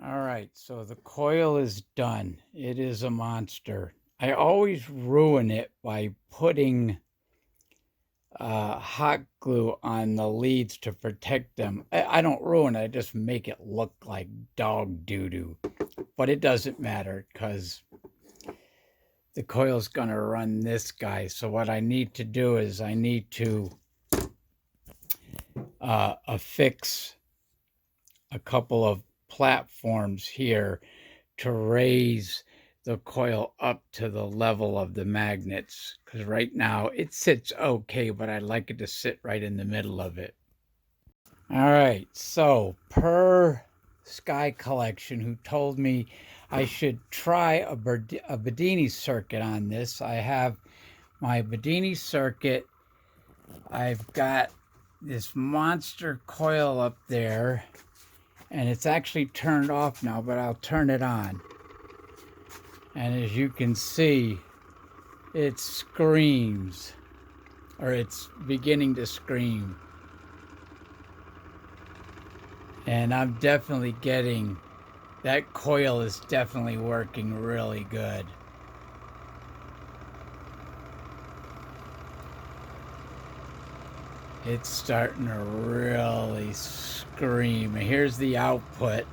All right, so the coil is done. It is a monster. I always ruin it by putting hot glue on the leads to protect them. I don't ruin it, I just make it look like dog doo-doo. But it doesn't matter because the coil's going to run this guy. So what I need to do is I need to affix a couple of platforms here to raise the coil up to the level of the magnets, because right now it sits okay, but I'd like it to sit right in the middle of it. All right, so per Sky Collection, who told me I should try a Bedini circuit on this, I have my Bedini circuit. I've got this monster coil up there, and it's actually turned off now, but I'll turn it on. And as you can see, it screams, or it's beginning to scream. And I'm definitely getting, that coil is definitely working really good. It's starting to really scream. Here's the output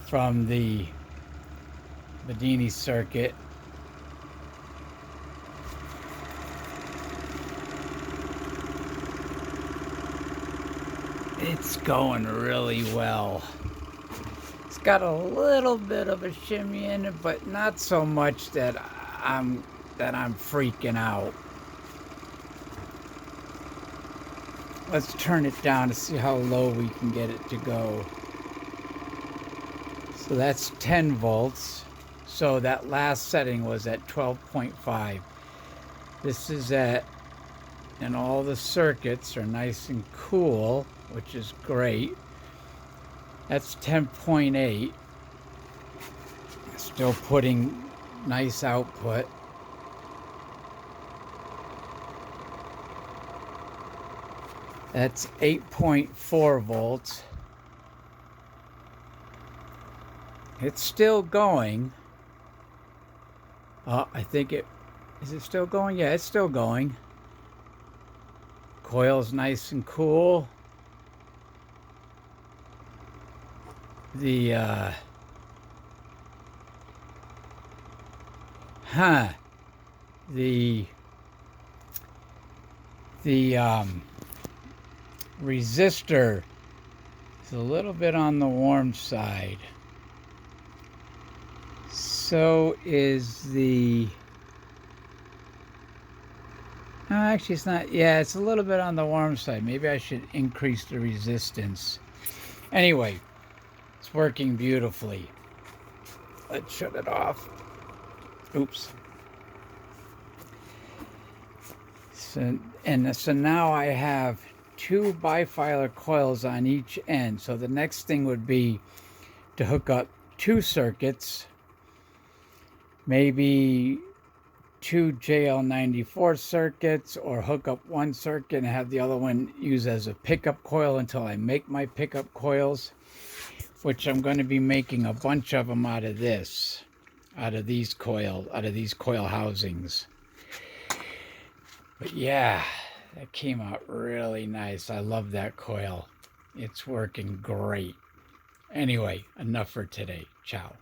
from the Bedini circuit. It's going really well. It's got a little bit of a shimmy in it, but not so much that I'm freaking out. Let's turn it down to see how low we can get it to go. So that's 10 volts. So that last setting was at 12.5. This is at, and all the circuits are nice and cool, which is great. That's 10.8. Still putting nice output. That's 8.4 volts. It's still going. I think is it still going? Yeah, it's still going. Coil's nice and cool. The resistor is a little bit on the warm side. So is the actually it's not. Yeah, it's a little bit on the warm side. Maybe I should increase the resistance. Anyway, it's working beautifully. Let's shut it off. Oops. So now I have two bifilar coils on each end. So the next thing would be to hook up two circuits, maybe two JL94 circuits, or hook up one circuit and have the other one use as a pickup coil until I make my pickup coils, which I'm going to be making a bunch of them out of these coil housings. But yeah, that came out really nice. I love that coil. It's working great. Anyway, enough for today. Ciao.